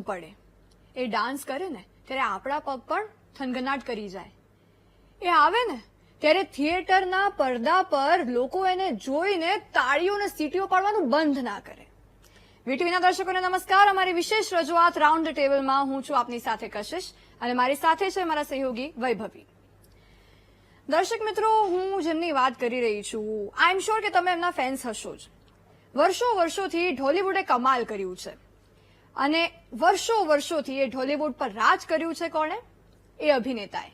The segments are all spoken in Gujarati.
બૂમ પડે, એ ડાન્સ કરે ને ત્યારે આપણા પગ પણ થનગનાટ કરી જાય. એ આવે ને ત્યારે થિયેટરના પડદા પર લોકો એને જોઈને તાળીઓ અને સીટીઓ પાડવાનું બંધ ના કરે. વીટીવીના દર્શકોને નમસ્કાર. અમારી વિશેષ રજૂઆત રાઉન્ડ ધ ટેબલમાં હું છું આપની સાથે કશિશ અને મારી સાથે છે મારા સહયોગી વૈભવી. દર્શક મિત્રો, હું જેમની વાત કરી રહી છું, આઈ એમ શ્યોર કે તમે એમના ફેન્સ હશો જ. વર્ષોથી ઢોલીવુડે કમાલ કર્યું છે અને વર્ષોથી એ ઢોલીવુડ પર રાજ કર્યું છે. કોણે? એ અભિનેતાએ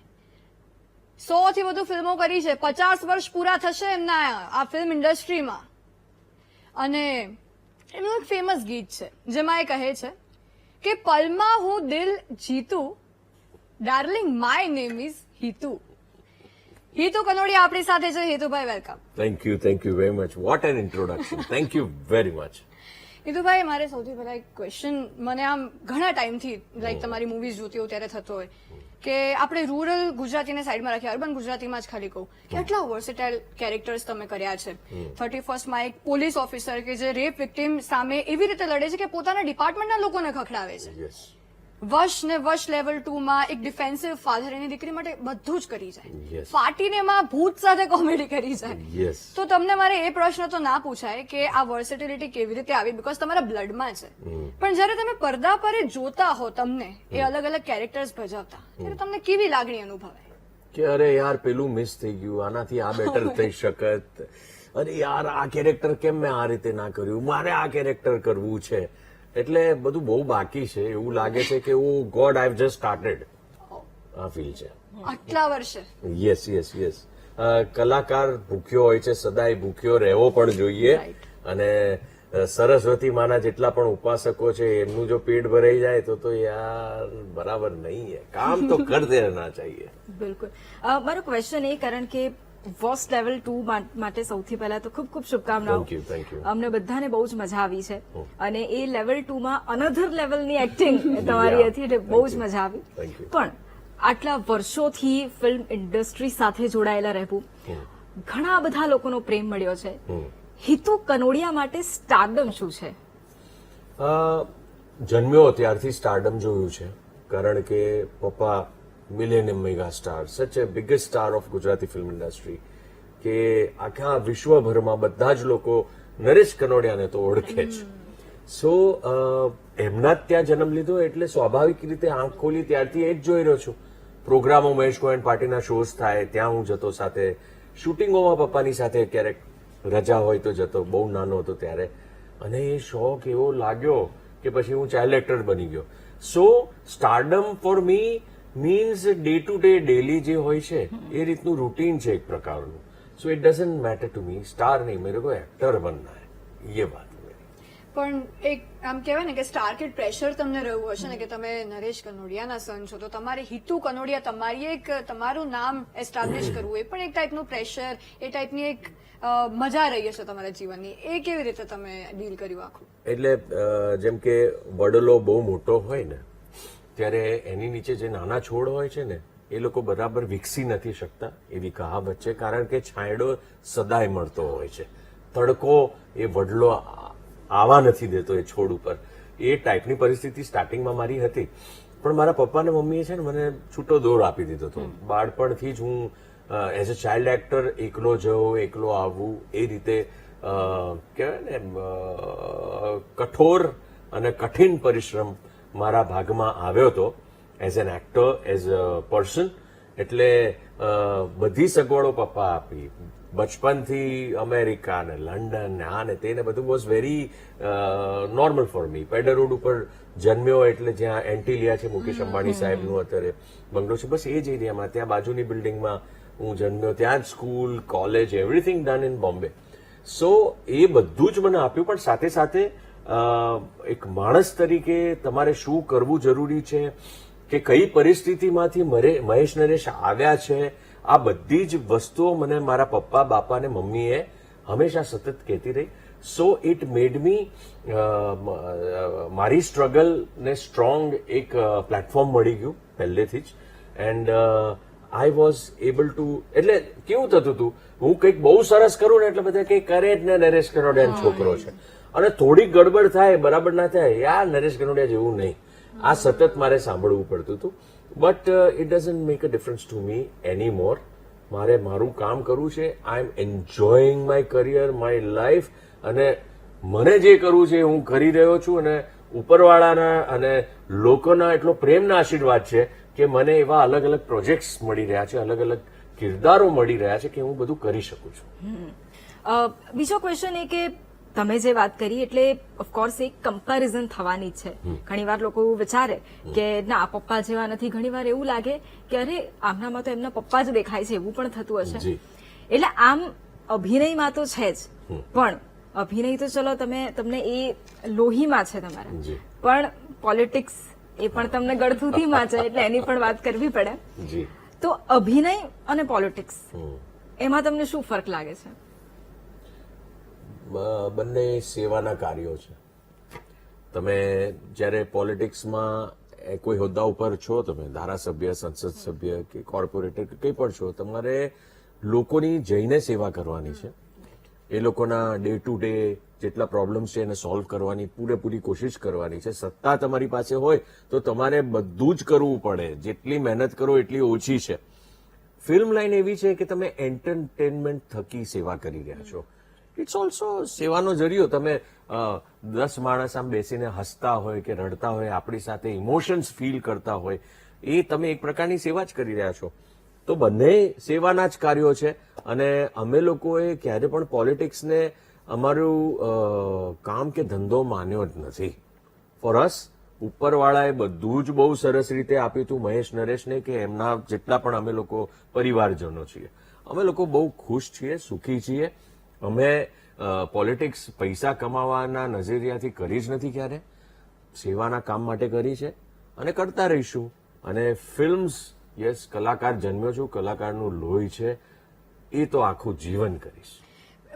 100 થી વધુ ફિલ્મો કરી છે. 50 વર્ષ પૂરા થશે એમના આ ફિલ્મ ઇન્ડસ્ટ્રીમાં. અને એનું એક ફેમસ ગીત છે જેમાં એ કહે છે કે પલમાં હું દિલ જીતું, darling my name is Hitu. Hitu Kanodia આપણી સાથે છે. હિતુભાઈ, welcome. Thank you very much. What an introduction. Thank you very much. Hitubhai, મારે સૌથી પહેલા એક ક્વેશ્ચન, મને આમ ઘણા ટાઈમથી લાઈક તમારી મૂવીઝ જોતી હોય ત્યારે થતો હોય કે આપણે રૂરલ ગુજરાતીને સાઈડમાં રાખીએ, અર્બન ગુજરાતીમાં જ ખાલી કહું કે આટલા વર્સેટાઇલ કેરેક્ટર્સ તમે કર્યા છે. 31st માં એક પોલીસ ઓફિસર કે જે રેપ વિક્ટિમ સામે એવી રીતે લડે છે કે પોતાના ડિપાર્ટમેન્ટના લોકોને ખખડાવે છે. Yes. વશ લેવલ 2 માં એક ડિફેન્સિવ ફાધર એની દીકરી માટે બધું જ કરી જાય. Yes. પાર્ટીને માં ભૂત સાથે કોમેડી કરી જાય. Yes. તો તમને મારે એ પ્રશ્ન તો ના પૂછાય કે આ વર્સેટિલિટી કેવી રીતે આવી, બીકોઝ તમારા બ્લડમાં છે. પણ જયારે તમે પડદા પર એ જોતા હો, તમને એ અલગ અલગ કેરેક્ટર્સ ભજવતા, ત્યારે તમને કેવી લાગણી અનુભવાય? કે અરે યાર, પેલું મિસ થઈ ગયું, આનાથી આ બેટર થઈ શકત. અરે યાર, આ કેરેક્ટર કેમ મેં આ રીતે ના કર્યું, મારે આ કેરેક્ટર કરવું છે. એટલે બધું બહુ બાકી છે. એવું લાગે છે કે O God, I have just started. આ ફીલ છે આટલા વર્ષે. યસ. કલાકાર ભૂખ્યો હોય છે, સદાય ભૂખ્યો રહેવો પણ જોઈએ. અને સરસ્વતી માના જેટલા પણ ઉપાસકો છે એમનું જો પેટ ભરાઈ જાય તો યાર બરાબર નહીં હે. કામ તો કર દેના ચાહીએ. બિલકુલ. મારો ક્વેશ્ચન એ, કારણ કે વર્સ્ટ લેવલ 2 માટે સૌથી પહેલા તો ખૂબ શુભકામનાઓ. Thank you. અમને બધાને બહુ જ મજા આવી છે અને એ લેવલ 2 માં અનધર લેવલની એક્ટિંગ તમારી હતી એટલે બહુ જ મજા આવી. પણ આટલા વર્ષોથી ફિલ્મ ઇન્ડસ્ટ્રી સાથે જોડાયેલા રહેવું, ઘણા બધા લોકોનો પ્રેમ મળ્યો છે. હિતુ કનોડિયા માટે સ્ટારડમ શું છે? જન્મ્યો ત્યારથી સ્ટારડમ જોયું છે, કારણ કે પપ્પા millennium mega star, such a biggest star of Gujarati film industry, કે આખા વિશ્વભરમાં બધા જ લોકો નરેશ કનોડિયાને તો ઓળખે જ. સો એમના જ ત્યાં જન્મ લીધો એટલે સ્વાભાવિક રીતે આંખ ખોલી ત્યારથી એ જ જોઈ રહ્યો છું. પ્રોગ્રામો, મહેશ ગોયન પાર્ટીના શોઝ થાય ત્યાં હું જતો સાથે, શૂટિંગોમાં પપ્પાની સાથે ક્યારેક રજા હોય તો જતો, બહુ નાનો હતો ત્યારે. અને એ શોખ એવો લાગ્યો કે પછી હું ચાઇલ્ડ એક્ટર બની ગયો. So stardom for me means day to day, daily જે હોય છે એ રીતનું રૂટીન છે એક પ્રકારનું. So it doesn't matter to me. Star નહીં, મેરે કો એક્ટર બનના હૈ, યે બાત. પણ એક આમ કહેવાય ને કે સ્ટાર કિડ પ્રેશર તમને રહ્યું હશે ને કે તમે નરેશ કનોડિયાના સન છો તો તમારે હિતુ કનોડિયા, તમારી એક તમારું નામ એસ્ટાબ્લિશ કરવું, એ પણ એક ટાઈપનું પ્રેશર, એ ટાઈપની એક મજા રહી હશે તમારા જીવનની. એ કેવી રીતે તમે ડીલ કર્યું આખું? એટલે જેમ કે વડલો બહુ મોટો હોય ને ત્યારે એની નીચે જે નાના છોડ હોય છે ને એ લોકો બરાબર વિકસી નથી શકતા, એવી કહાવત છે. કારણ કે છાંયડો સદાય મળતો હોય છે, તડકો એ વડલો આવા નથી દેતો એ છોડ ઉપર. એ ટાઈપની પરિસ્થિતિ સ્ટાર્ટિંગમાં મારી હતી. પણ મારા પપ્પા અને મમ્મીએ છે ને મને છૂટો દોર આપી દીધો હતો. બાળપણથી જ હું એઝ અ ચાઇલ્ડ એક્ટર એકલો જઉં, એકલો આવવું, એ રીતે કહેવાય ને કઠોર અને કઠિન પરિશ્રમ મારા ભાગમાં આવ્યો હતો as an actor, as a person. એટલે બધી સગવડો પપ્પા આપી. બચપનથી અમેરિકા ને લંડન ને આ ને તે ને બધું was very normal for me. પેડરવુડ ઉપર જન્મ્યો એટલે જ્યાં એન્ટિલિયા છે, મુકેશ અંબાણી સાહેબનું અત્યારે બંગલો છે, બસ એ જ એરિયામાં, ત્યાં બાજુની બિલ્ડિંગમાં હું જન્મ્યો. ત્યાં જ school, college, everything done in Bombay. So એ બધું જ મને આપ્યું. પણ સાથે સાથે એક માણસ તરીકે તમારે શું કરવું જરૂરી છે, કે કઈ પરિસ્થિતિમાંથી મહેશ નરેશ આવ્યા છે, આ બધી જ વસ્તુઓ મને મારા પપ્પા, બાપા ને મમ્મીએ હંમેશા સતત કહેતી રહી. સો ઇટ મેડ મી, મારી સ્ટ્રગલ ને સ્ટ્રોંગ એક પ્લેટફોર્મ મળી ગયું પહેલેથી જ. And I was able to, એટલે કેવું થતું હતું, હું કંઈક બહુ સરસ કરું ને એટલે બધા કંઈક કરે જ ને નરેશ કનોડિયાનો છોકરો છે, અને થોડીક ગડબડ થાય, બરાબર ના થાય, યાર નરેશ કનોડિયા જેવું નહીં. આ સતત મારે સાંભળવું પડતું હતું. But it doesn't make a difference to me any more. મારે મારું કામ કરવું છે. I am enjoying my career, my life, અને મને જે કરવું છે હું કરી રહ્યો છું. અને ઉપરવાળાના અને લોકોના એટલો પ્રેમના આશીર્વાદ છે કે મને એવા અલગ અલગ પ્રોજેક્ટ્સ મળી રહ્યા છે, અલગ અલગ કિરદારો મળી રહ્યા છે કે હું બધું કરી શકું છું. બીજો ક્વેશ્ચન એ કે તમે જે વાત કરી એટલે ઓફકોર્સ એક કમ્પેરિઝન થવાની જ છે. ઘણીવાર લોકો એવું વિચારે કે ના પપ્પા જેવા નથી, ઘણીવાર એવું લાગે કે અરે આમનામાં તો એમના પપ્પા જ દેખાય છે, એવું પણ થતું હશે. એટલે આમ અભિનયમાં તો છે જ, પણ અભિનય તો ચલો તમને એ લોહીમાં છે તમારા, પણ પોલિટિક્સ એ પણ તમને ગળથુથીમાં છે, એટલે એની પણ વાત કરવી પડે. તો અભિનય અને પોલિટિક્સ એમાં તમને શું ફરક લાગે છે? બંને સેવાના કાર્યો છે. તમે જ્યારે પોલિટિક્સમાં કોઈ હોદ્દા ઉપર છો, તમે ધારાસભ્ય, સંસદ સભ્ય કે કોર્પોરેટર કે કંઈ પણ છો, તમારે લોકોની જઈને સેવા કરવાની છે. એ લોકોના ડે ટુ ડે જેટલા પ્રોબ્લેમ્સ છે એને સોલ્વ કરવાની પૂરેપૂરી કોશિશ કરવાની છે. સત્તા તમારી પાસે હોય તો તમારે બધું જ કરવું પડે. જેટલી મહેનત કરો એટલી ઓછી છે. ફિલ્મ લાઈન એવી છે કે તમે એન્ટરટેનમેન્ટ થકી સેવા કરી રહ્યા છો. ઇટ્સ ઓલ્સો સેવાનો જરિયો. તમે 10 માણસ આમ બેસીને હસતા હોય કે રડતા હોય, આપણી સાથે ઇમોશન્સ ફીલ કરતા હોય, એ તમે એક પ્રકારની સેવા જ કરી રહ્યા છો. તો બંને સેવાના જ કાર્યો છે. અને અમે લોકોએ ક્યારે પણ પોલિટિક્સને અમારું કામ કે ધંધો માન્યો જ નથી. ફોર અસ ઉપરવાળાએ બધું જ બહુ સરસ રીતે આપ્યું હતું મહેશ નરેશને, કે એમના જેટલા પણ અમે લોકો પરિવારજનો છીએ, અમે લોકો બહુ ખુશ છીએ, સુખી છીએ. અમે પોલિટિક્સ પૈસા કમાવાના નજરિયાથી કરી જ નથી ક્યારે. સેવાના કામ માટે કરી છે અને કરતા રહીશું. અને ફિલ્મ્સ, યસ, કલાકાર જન્મ્યો છું, કલાકારનું લોહી છે, એ તો આખું જીવન કરીશ.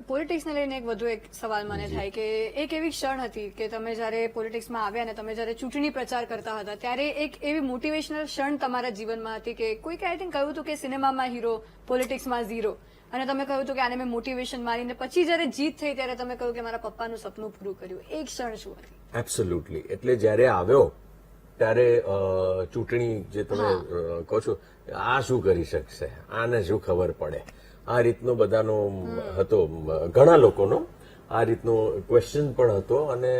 પોલિટિક્સને લઈને એક વધુ એક સવાલ મને થાય કે એક એવી ક્ષણ હતી કે તમે જયારે પોલિટિક્સમાં આવ્યા અને તમે જયારે ચૂંટણી પ્રચાર કરતા હતા ત્યારે એક એવી મોટિવેશનલ ક્ષણ તમારા જીવનમાં હતી કે કોઈકે આઈ થિંક કહ્યું હતું કે સિનેમામાં હીરો, પોલિટિક્સમાં ઝીરો, અને તમે કહ્યું હતું કે આને મેં મોટિવેશન મારીને પછી જયારે જીત થઈ ત્યારે તમે કહ્યું કે મારા પપ્પાનું સપનું પૂરું કર્યું. એક ક્ષણ શું હતી? એબ્સોલ્યુટલી. એટલે જયારે આવ્યો ત્યારે ચૂંટણી જે તમે કહો છો, આ શું કરી શકશે, આને શું ખબર પડે, આ રીતનો બધાનો હતો, ઘણા લોકોનો આ રીતનો ક્વેશ્ચન પણ હતો. અને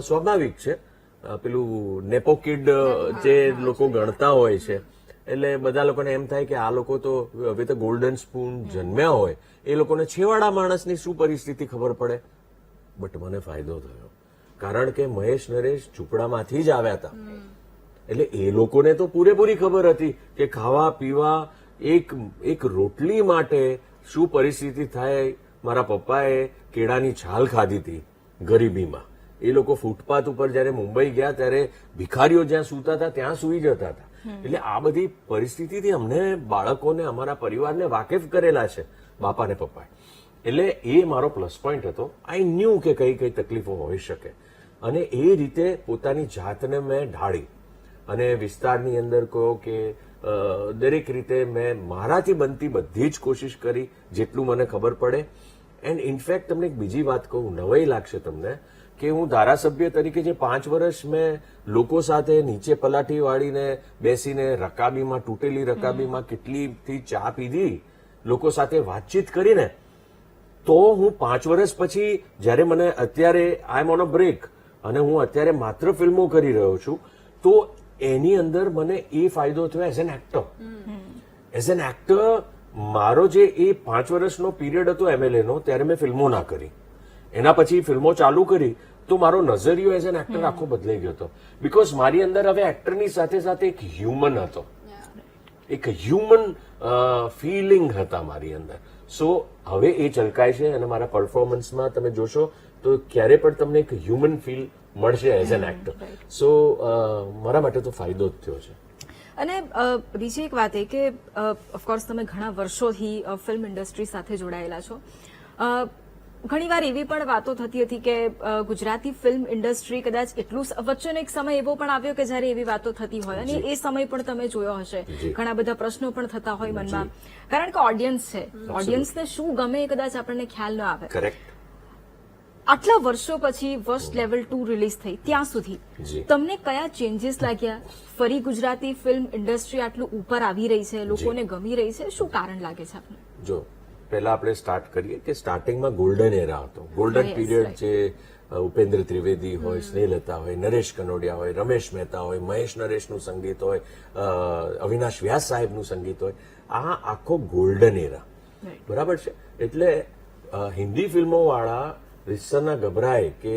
સ્વાભાવિક છે, પેલું નેપો કિડ જે લોકો ગણતા હોય છે, એટલે બધા લોકોને એમ થાય કે આ લોકો તો વિથ ગોલ્ડન સ્પૂન જન્મ્યા હોય, એ લોકોને છેવાડા માણસની શું પરિસ્થિતિ ખબર પડે. બટ મને ફાયદો થયો, કારણ કે મહેશ નરેશ ઝૂંપડામાંથી જ આવ્યા હતા. એટલે એ લોકોને તો પૂરેપૂરી ખબર હતી કે ખાવા પીવા, એક રોટલી માટે શું પરિસ્થિતિ થાય. મારા પપ્પાએ કેળાની છાલ ખાધી હતી ગરીબીમાં. એ લોકો ફૂટપાથ ઉપર જયારે મુંબઈ ગયા ત્યારે ભિખારીઓ જ્યાં સૂતા હતા ત્યાં સૂઈ જતા હતા. એટલે આ બધી પરિસ્થિતિથી અમને બાળકોને, અમારા પરિવારને વાકેફ કરેલા છે બાપા ને પપ્પાએ. એટલે એ મારો પ્લસ પોઈન્ટ હતો. આઈ ન્યુ કે કઈ કઈ તકલીફો હોઈ શકે, અને એ રીતે પોતાની જાતને મેં ઢાળી અને વિસ્તારની અંદર કહો કે દરેક રીતે મેં મારાથી બનતી બધી જ કોશિશ કરી જેટલું મને ખબર પડે. એન્ડ ઇનફેક્ટ તમને એક બીજી વાત કહું, નવાઈ લાગશે તમને, કે હું ધારાસભ્ય તરીકે જે 5 વર્ષ મેં લોકો સાથે નીચે પલાઠી વાળીને બેસીને રકાબીમાં, તૂટેલી રકાબીમાં કેટલીથી ચા પીધી, લોકો સાથે વાતચીત કરીને, તો હું 5 વર્ષ પછી જયારે મને અત્યારે આઈ એમ ઓન અ બ્રેક અને હું અત્યારે માત્ર ફિલ્મો કરી રહ્યો છું, તો એની અંદર મને એ ફાયદો થયો as an actor. As an actor મારો જે એ 5 વર્ષનો પીરિયડ હતો MLA નો, ત્યારે મેં ફિલ્મો ના કરી. એના પછી ફિલ્મો ચાલુ કરી તો મારો નજરિયો એઝ એન એક્ટર આખો બદલાઈ ગયો હતો. બીકોઝ મારી અંદર હવે એક્ટરની સાથે સાથે એક હ્યુમન હતો, એક હ્યુમન ફિલિંગ હતા મારી અંદર. સો હવે એ ચલકાય છે અને મારા પરફોર્મન્સમાં તમે જોશો તો ક્યારે પણ તમને એક હ્યુમન ફીલ મળશે એઝ એન એક્ટર. સો મારા માટે તો ફાયદો જ થયો છે. અને બીજી એક વાત એ કે ઓફકોર્સ તમે ઘણા વર્ષોથી ફિલ્મ ઇન્ડસ્ટ્રી સાથે જોડાયેલા છો. ઘણીવાર એવી પણ વાતો થતી હતી કે ગુજરાતી ફિલ્મ ઇન્ડસ્ટ્રી કદાચ એટલું, વચ્ચેનો એક સમય એવો પણ આવ્યો કે જયારે એવી વાતો થતી હોય, અને એ સમય પણ તમે જોયો હશે, ઘણા બધા પ્રશ્નો પણ થતા હોય મનમાં, કારણ કે ઓડિયન્સ છે, ઓડિયન્સને શું ગમે એ કદાચ આપણને ખ્યાલ ન આવે. આટલા વર્ષો પછી વર્સ્ટ લેવલ 2 રિલીઝ થઈ ત્યાં સુધી જી. તમને કયા ચેન્જીસ લાગ્યા? ફરી ગુજરાતી ફિલ્મ ઇન્ડસ્ટ્રી આટલું ઉપર આવી રહી છે, લોકોને ગમી રહી છે, શું કારણ લાગે છે આપને? જો પહેલા આપણે સ્ટાર્ટ કરીએ કે સ્ટાર્ટિંગમાં ગોલ્ડન એરા હતો. Golden Yes, period right. જે ઉપેન્દ્ર ત્રિવેદી હોય, સ્નેહલતા હોય, નરેશ કનોડિયા હોય, રમેશ મહેતા હોય, મહેશ નરેશનું સંગીત હોય, અવિનાશ વ્યાસ સાહેબનું સંગીત હોય, આ આખો ગોલ્ડન એરા. Right. બરાબર છે. એટલે હિન્દી ફિલ્મો વાળા रिश्ता घबराए कि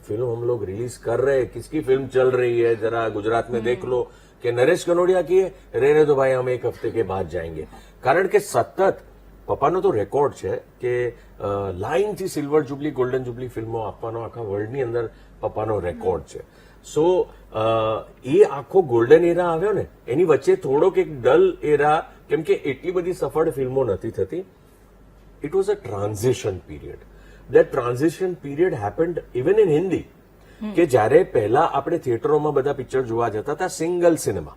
फिल्म हम लोग रिलीज कर रहे हैं, किसकी फिल्म चल रही है, जरा गुजरात में देख लो कि नरेश कनोडिया की है, रहने दो भाई हम एक हफ्ते के बाद जाएंगे. કારણ કે સતત પપ્પાનો તો રેકોર્ડ છે કે લાઈનથી સિલ્વર જુબલી, ગોલ્ડન જુબલી ફિલ્મો આપવાનો આખા વર્લ્ડની અંદર પપ્પાનો રેકોર્ડ છે. સો એ આખો ગોલ્ડન એરા આવ્યો ને, એની વચ્ચે થોડોક એક ડલ એરા, કેમ કે એટલી બધી સફળ ફિલ્મો નથી થતી. It was a transition period. That transition period happened even in Hindi. કે જ્યારે પહેલા આપણે થિયેટરોમાં બધા પિક્ચર જોવા જતા હતા સિંગલ સિનેમા,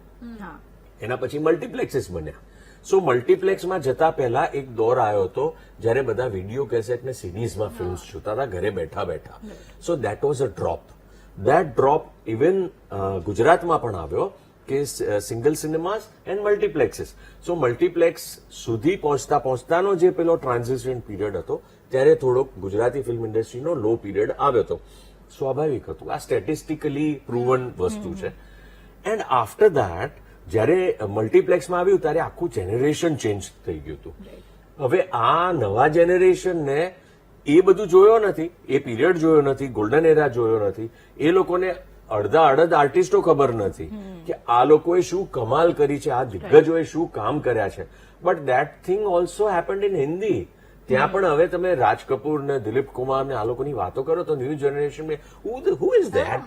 એના પછી મલ્ટીપ્લેક્સીસ બન્યા. સો મલ્ટીપ્લેક્સમાં જતા પહેલા એક દોર આવ્યો હતો જ્યારે બધા વિડીયો કેસેટ ને સીડીઝમાં ફિલ્મ્સ જોતા હતા ઘરે બેઠા બેઠા. So that was a drop. That drop even ગુજરાતમાં પણ આવ્યો કે single cinemas and multiplexes. So multiplex સુધી પહોંચતા પહોંચતાનો જે પેલો ટ્રાન્ઝિશન પીરિયડ હતો ત્યારે થોડોક ગુજરાતી ફિલ્મ ઇન્ડસ્ટ્રીનો લો પીરિયડ આવ્યો હતો. સ્વાભાવિક હતું, આ સ્ટેટિસ્ટિકલી પ્રૂવન વસ્તુ છે. એન્ડ આફ્ટર ધેટ જ્યારે મલ્ટીપ્લેક્સમાં આવ્યું ત્યારે આખું જેનરેશન ચેન્જ થઈ ગયું હતું. હવે આ નવા જેનરેશનને એ બધું જોયો નથી, એ પીરિયડ જોયો નથી, ગોલ્ડન એરા જોયો નથી. એ લોકોને અડધા અડધ આર્ટિસ્ટો ખબર નથી કે આ લોકોએ શું કમાલ કરી છે, આ દિગ્ગજોએ શું કામ કર્યા છે. But that thing also happened in Hindi. ત્યાં પણ હવે તમે રાજ કપૂર ને દિલીપ કુમાર ને આ લોકોની વાતો કરો તો new generation who is that,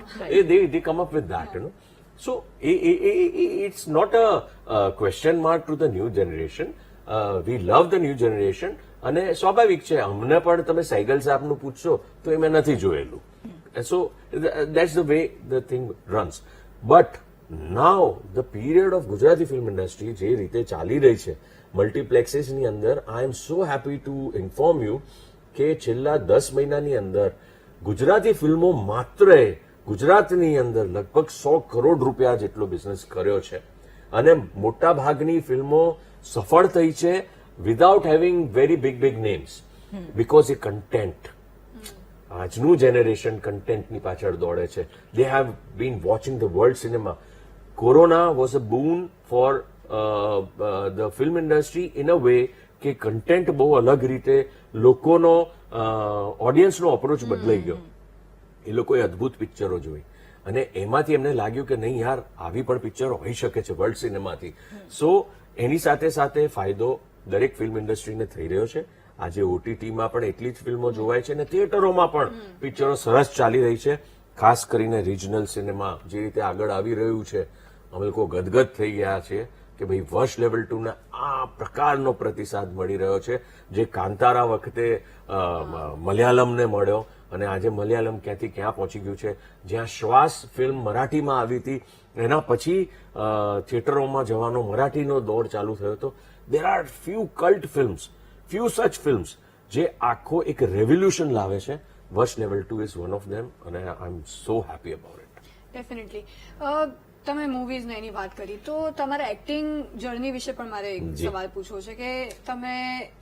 they come up with that, you know. So it's not a question mark to the new generation. We love the new generation. અને સ્વાભાવિક છે, અમને પણ તમે સૈગલ સાહેબનું પૂછશો તો એ મેં નથી જોયેલું. So that's the way the thing runs. But now the period of Gujarati film industry જે રીતે ચાલી રહી છે મલ્ટીપ્લેક્સીસની અંદર, I am so happy to inform you કે છેલ્લા 10 મહિનાની અંદર ગુજરાતી ફિલ્મો માત્ર ગુજરાતની અંદર લગભગ 100 કરોડ રૂપિયા જેટલો બિઝનેસ કર્યો છે. અને મોટા ભાગની ફિલ્મો સફળ થઈ છે without having very big names, because એ કન્ટેન્ટ. આજનું જેનરેશન કન્ટેન્ટની પાછળ દોડે છે. They have been watching the world cinema. Corona was a boon for the film industry in a way કે કન્ટેન્ટ બહુ અલગ રીતે લોકોનો ઓડિયન્સનો અપ્રોચ બદલાઈ ગયો. એ લોકોએ અદભુત પિક્ચરો જોઈ અને એમાંથી એમને લાગ્યું કે નહીં યાર, આવી પણ પિક્ચરો હોઈ શકે છે વર્લ્ડ સિનેમાથી. સો એની સાથે સાથે ફાયદો દરેક ફિલ્મ ઇન્ડસ્ટ્રીને થઈ રહ્યો છે. આજે ઓટીટીમાં પણ એટલી જ ફિલ્મો જોવાય છે અને થિયેટરોમાં પણ પિક્ચરો સરસ ચાલી રહી છે. ખાસ કરીને રિજનલ સિનેમા જે રીતે આગળ આવી રહ્યું છે, અમે લોકો ગદગદ થઈ ગયા છીએ કે ભાઈ વર્ષ લેવલ 2 ના આ પ્રકારનો પ્રતિસાદ મળી રહ્યો છે, જે કાંતારા વખતે મલયાલમને મળ્યો અને આજે મલયાલમ ક્યાંથી ક્યાં પહોંચી ગયું છે. જ્યાં શ્વાસ ફિલ્મ મરાઠીમાં આવી હતી એના પછી થિયેટરોમાં જવાનો મરાઠીનો દોર ચાલુ થયો હતો. There are few cult films, few such films જે આખો એક રેવોલ્યુશન લાવે છે. વર્ષ level 2 is one of them અને I am so happy about it. Definitely. તમે મૂવીઝ એની વાત કરી તો તમારા એક્ટિંગ જર્ની વિશે પણ મારે એક સવાલ પૂછવો છે કે તમે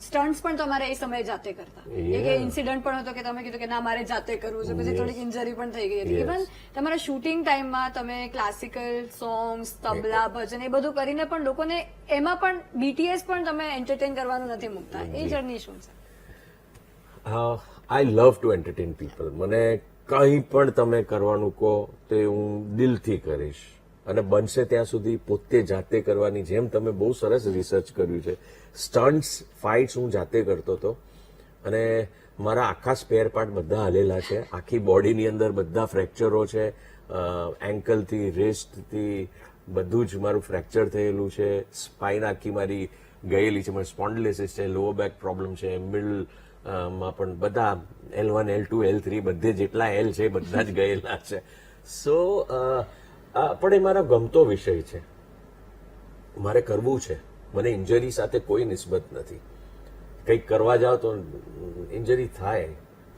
સ્ટન્ટ્સ પણ તમારે એ સમયે જાતે કરતા? એક ઇન્સિડન્ટ પણ હતો કે તમે કીધું કે ના મારે જાતે કરવું છે, પછી થોડીક ઇન્જરી પણ થઈ ગઈ હતી. ઇવન તમારા શૂટિંગ ટાઈમમાં તમે ક્લાસિકલ સોંગ્સ, તબલા, ભજન એ બધું કરીને પણ લોકોને એમાં પણ બીટીએસ પણ તમે એન્ટરટેન કરવાનું નથી મૂકતા. એ જર્ની શું છે? આઈ લવ ટુ એન્ટરટેન પીપલ. મને કંઈ પણ તમે કરવાનું કહો તે હું દિલથી કરીશ અને બનશે ત્યાં સુધી પોતે જાતે કરવાની. જેમ તમે બહુ સરસ રિસર્ચ કર્યું છે, સ્ટન્ટ્સ, ફાઇટ્સ હું જાતે કરતો હતો અને મારા આખા સ્પેર પાર્ટ બધા હલેલા છે. આખી બોડીની અંદર બધા ફ્રેક્ચરો છે, એન્કલથી રેસ્ટથી બધું જ મારું ફ્રેક્ચર થયેલું છે. સ્પાઇન આખી મારી ગયેલી છે, મારી સ્પોન્ડિલિસિસ છે, લોઅર બેક પ્રોબ્લેમ છે, મિડલ માં પણ બધા L1, L2, L3 બધે જેટલા L છે બધા જ ગયેલા છે. સો પણ એ મારો ગમતો વિષય છે, મારે કરવું છે. મને ઇન્જરી સાથે કોઈ નિસ્બત નથી. કંઈક કરવા જાઓ તો ઇન્જરી થાય,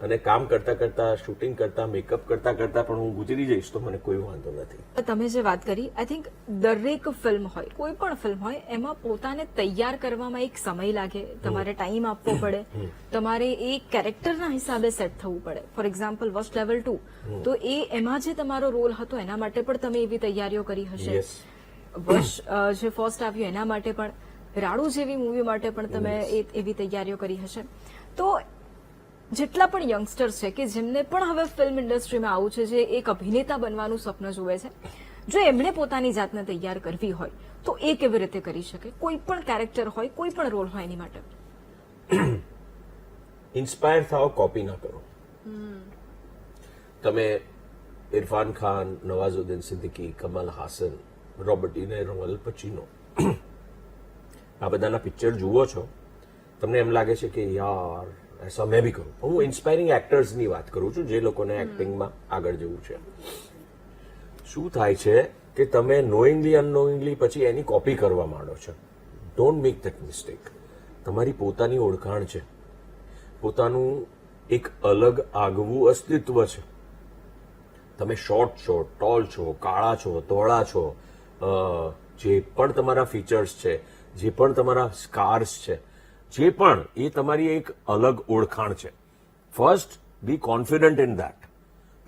અને કામ કરતા કરતા, શૂટિંગ કરતા, મેકઅપ કરતા કરતા પણ હું ગુજરી જઈશ તો મને કોઈ વાંધો નથી. તમે જે વાત કરી, આઈ થિંક દરેક ફિલ્મ હોય, કોઈ પણ ફિલ્મ હોય, એમાં પોતાને તૈયાર કરવામાં એક સમય લાગે, તમારે ટાઈમ આપવો પડે, તમારે એ કેરેક્ટરના હિસાબે સેટ થવું પડે. ફોર એક્ઝામ્પલ વોચ લેવલ 2, તો એમાં જે તમારો રોલ હતો એના માટે પણ તમે એવી તૈયારીઓ કરી હશે. Yes. વોચ જે ફર્સ્ટ આવ્યું એના માટે પણ, રાડુ જેવી મૂવી માટે પણ તમે એવી તૈયારીઓ કરી હશે. તો જેટલા પણ યંગસ્ટર્સ છે કે જેમને પણ હવે ફિલ્મ ઇન્ડસ્ટ્રીમાં આવું છે, જે એક અભિનેતા બનવાનું સ્વપ્ન જુએ છે, જો એમણે પોતાની જાતને તૈયાર કરવી હોય તો એ કેવી રીતે કરી શકે? કોઈ પણ કેરેક્ટર હોય, કોઈ પણ રોલ હોય એની માટે ઇન્સ્પાયર થાઓ, કોપી ના કરો. તમે ઇરફાન ખાન, નવાઝુદ્દીન સિદ્દીકી, કમલ હાસન, રોબર્ટ ડી નિરો, અલ પચીનો, આ બધાના પિક્ચર જુઓ છો, તમને એમ લાગે છે કે યાર એસા મેં ભી કરું. હું ઇન્સ્પાયરિંગ એક્ટર્સની વાત કરું છું, જે લોકોને એક્ટિંગમાં આગળ જવું છે. શું થાય છે કે તમે નોઈંગલી અનનોઈંગલી પછી એની કોપી કરવા માંડો છો. Don't make that mistake. તમારી પોતાની ઓળખાણ છે, પોતાનું એક અલગ આગવું અસ્તિત્વ છે. તમે શોર્ટ છો, ટોલ છો, કાળા છો, ધોળા છો, જે પણ તમારા ફીચર્સ છે, જે પણ તમારા સ્કાર્સ છે, જે પણ, એ તમારી એક અલગ ઓળખાણ છે. First be confident in that.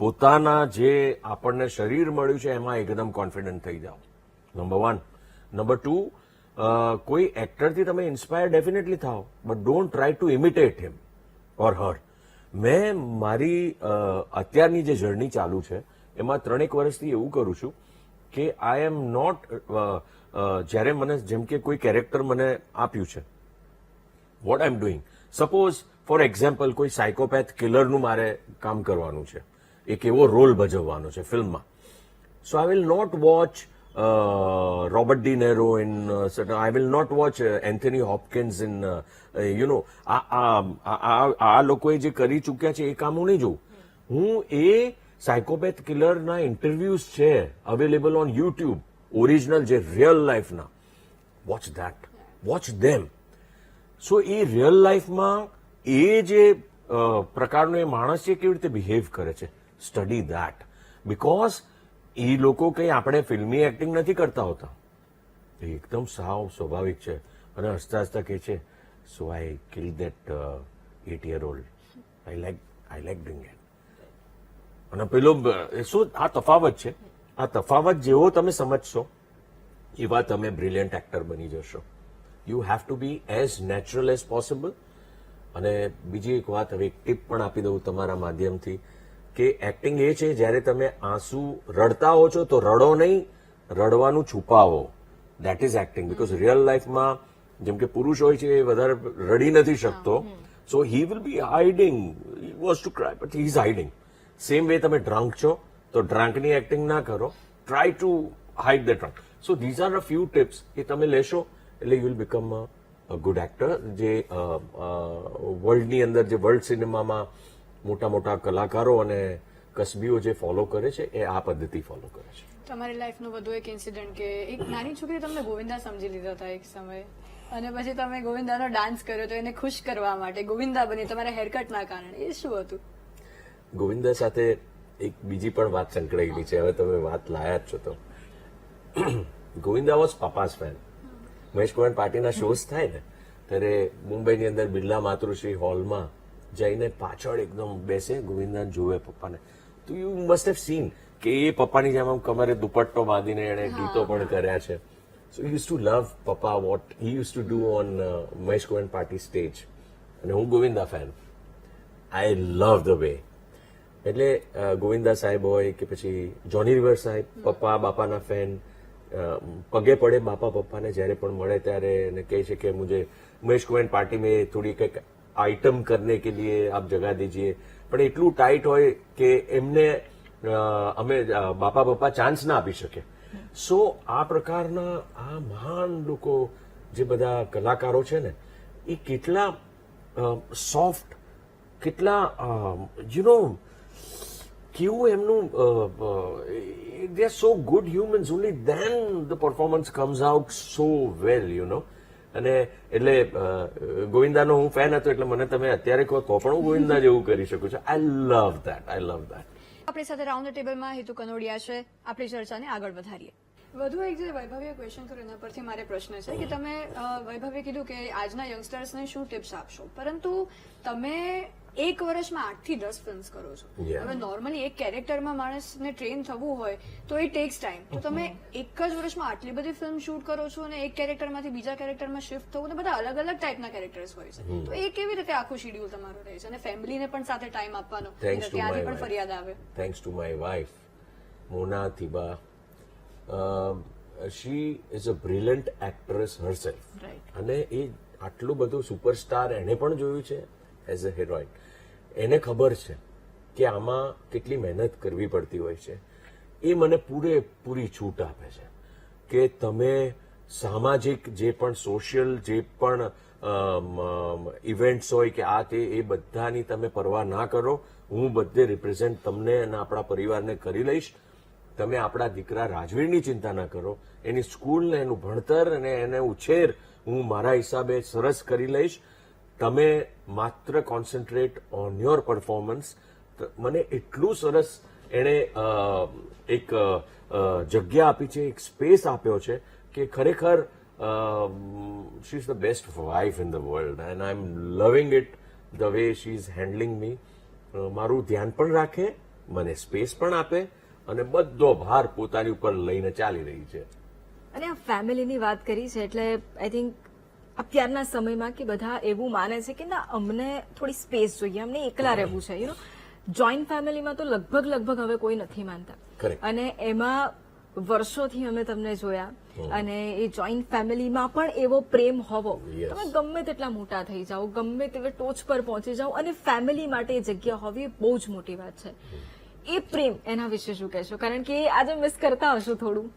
પોતાના જે આપણને શરીર મળ્યું છે એમાં એકદમ કોન્ફિડન્ટ થઈ જાઓ. નંબર 1. નંબર 2, કોઈ એક્ટરથી તમે ઇન્સ્પાયર ડેફિનેટલી થાઓ, but don't try to imitate him or her. મેં મારી અત્યારની જે જર્ની ચાલુ છે એમાં 3 વર્ષથી એવું કરું છું કે આઈ એમ નોટ, જ્યારે મને જેમ કે કોઈ કેરેક્ટર મને આપ્યું છે, what I am doing, suppose for example કોઈ સાયકોપેથ કિલરનું મારે કામ કરવાનું છે, એક એવો રોલ ભજવવાનો છે ફિલ્મમાં. So I will not watch Robert De Niro in, I will not watch Anthony Hopkins in, you know, આ લોકોએ જે કરી ચૂક્યા છે એ કામ હું નહીં જોઉં. હું એ સાયકોપેથ કિલરના ઇન્ટરવ્યુઝ છે અવેલેબલ ઓન યુટ્યુબ, ઓરિજિનલ જે રિયલ લાઈફના, watch that, watch them. So એ રિયલ લાઈફમાં એ જે પ્રકારનો એ માણસ છે કેવી રીતે બિહેવ કરે છે, સ્ટડી ધેટ. બીકોઝ એ લોકો કંઈ આપણે ફિલ્મી એક્ટિંગ નથી કરતા હોતા, એ એકદમ સાવ સ્વાભાવિક છે અને હસતા હસતા કહે છે, so I kill that 8-year-old, I like doing it. અને પેલો શું, આ તફાવત છે. આ તફાવત જેવો તમે સમજશો એવા તમે બ્રિલિયન્ટ એક્ટર બની જશો. You have to be as natural as possible. અને બીજી એક વાત, હવે એક ટીપ પણ આપી દઉં તમારા માધ્યમથી, કે એક્ટિંગ એ છે જ્યારે તમે આંસુ રડતા હો છો તો રડો નહીં, રડવાનું છુપાવો. That is acting. Because real લાઈફમાં જેમ કે પુરુષ હોય છે એ વધારે રડી નથી શકતો, so he will be hiding, he was to cry but he is hiding. Same way તમે ડ્રંક છો તો ડ્રંકની એક્ટિંગ ના કરો, try to hide the drunk. So these are a few tips એ તમે લેશો એટલે you will become a good actor. જે વર્લ્ડની અંદર, જે વર્લ્ડ સિનેમામાં મોટા મોટા કલાકારો અને કસબીઓ જે ફોલો કરે છે એ આ પદ્ધતિ ફોલો કરે છે. તમારી લાઈફનો વધુ એક ઇન્સિડન્ટ કે એક નાની છોકરી તમને ગોવિંદા સમજી લીધા હતા એક સમયે, અને પછી તમે ગોવિંદાનો ડાન્સ કર્યો તો એને ખુશ કરવા માટે ગોવિંદા બની તમારા હેરકટના કારણે, એ શું હતું? ગોવિંદા સાથે એક બીજી પણ વાત સંકળાયેલી છે. હવે તમે વાત લાયા જ છો તો, ગોવિંદા વોઝ પાપાસ ફેન. મહેશ કુમાર પાર્ટીના શોઝ થાય ને ત્યારે મુંબઈની અંદર બિરલા માતૃશ્રી હોલમાં જઈને પાછળ એકદમ બેસે, ગોવિંદાને જોવે પપ્પાને. તો યુ મસ્ટ હેવ સીન કે એ પપ્પાની જેમ આમ કમરે દુપટ્ટો બાંધીને એણે ગીતો પણ કર્યા છે. સો યુઝ ટુ લવ પપ્પા what he use to do on Mahesh Kumar party stage. અને હું Govinda fan, I love the way. એટલે ગોવિંદા સાહેબ હોય કે પછી જોની લિવર સાહેબ, પપ્પા બાપાના ફેન, પગે પડે બાપા પપ્પાને જ્યારે પણ મળે ત્યારે, અને કહે છે કે મુझे મહેશ કુમાર પાર્ટી में થોડી કંઈક આइटम करने के लिए आप जगह दीजिए. પણ એટલું ટાઈટ હોય કે એમને અમે બાપા પપ્પા ચાન્સ ના આપી શકે. સો આ પ્રકારના આ મહાન લોકો જે બધા કલાકારો છે ને, એ કેટલા સોફ્ટ, કેટલા યુ નો, કેવું એમનું, they are so good humans, only then the performance comes out so well, you know. અને એટલે ગોવિંદાનો હું ફેન હતો એટલે મને તમે અત્યારે કહો તો પણ હું ગોવિંદા જેવું કરી શકું છું. આઈ લવ દેટ. આપણી સાથે રાઉન્ડ ધ ટેબલમાં હેતુ કનોડિયા છે. આપણી ચર્ચાને આગળ વધારીએ. વધુ એક જે વૈભવીએ ક્વેશ્ચન કર્યો એના પરથી મારે પ્રશ્ન છે કે તમે વૈભવીએ કીધું કે આજના યંગસ્ટર્સને શું ટિપ્સ આપશો, પરંતુ તમે એક વર્ષમાં 8 થી 10 ફિલ્મ્સ કરો છો. હવે નોર્મલી એક કેરેક્ટરમાં માણસને ટ્રેન થવું હોય તો એ ટેક્સ ટાઈમ. તો તમે એક જ વર્ષમાં આટલી બધી ફિલ્મ શૂટ કરો છો અને એક કેરેક્ટરમાંથી બીજા કેરેક્ટરમાં શિફ્ટ થવું, બધા અલગ અલગ ટાઈપના કેરેક્ટર્સ હોય છે. તો એ કેવી રીતે આખું શેડ્યુલ તમારું રહે છે અને ફેમિલીને પણ સાથે ટાઈમ આપવાનો, ત્યાંથી પણ ફરિયાદ આવે? Thanks to my wife Mona Thiba. She is a brilliant actress herself, અને એ આટલું બધું સુપરસ્ટાર એને પણ જોયું છે એઝ અ હિરોઈન. એને ખબર છે કે આમાં કેટલી મહેનત કરવી પડતી હોય છે. એ મને પૂરેપૂરી છૂટ આપે છે કે તમે સામાજિક જે પણ સોશિયલ જે પણ ઇવેન્ટ્સ હોય કે આ તે એ બધાની તમે પરવા ના કરો. હું બધે રિપ્રેઝેન્ટ તમને અને આપણા પરિવારને કરી લઈશ. તમે આપણા દીકરા રાજવીરની ચિંતા ના કરો. એની સ્કૂલ ને એનું ભણતર અને એને ઉછેર હું મારા હિસાબે સરસ કરી લઈશ. તમે માત્ર કોન્સન્ટ્રેટ ઓન યોર પરફોર્મન્સ. મને એટલું સરસ એણે એક જગ્યા આપી છે, એક સ્પેસ આપ્યો છે કે ખરેખર she is the best wife in the world and I am loving it the way she is handling me. મારું ધ્યાન પણ રાખે, મને સ્પેસ પણ આપે અને બધો ભાર પોતાની ઉપર લઈને ચાલી રહી છે. અને આ ફેમિલીની વાત કરી છે એટલે આઈ થિંક અત્યારના સમયમાં કે બધા એવું માને છે કે ના અમને થોડી સ્પેસ જોઈએ, અમને એકલા રહેવું છે. જોઈન્ટ ફેમિલીમાં તો લગભગ હવે કોઈ નથી માનતા. અને એમાં વર્ષોથી અમે તમને જોયા અને એ જોઈન્ટ ફેમિલીમાં પણ એવો પ્રેમ હોવો. તમે ગમે તેટલા મોટા થઈ જાઓ, ગમે તેવી ટોચ પર પહોંચી જાઓ અને ફેમિલી માટે એ જગ્યા હોવી એ બહુ જ મોટી વાત છે. એ પ્રેમ એના વિશે શું કહેશો? કારણ કે આજે મિસ કરતા હશો થોડું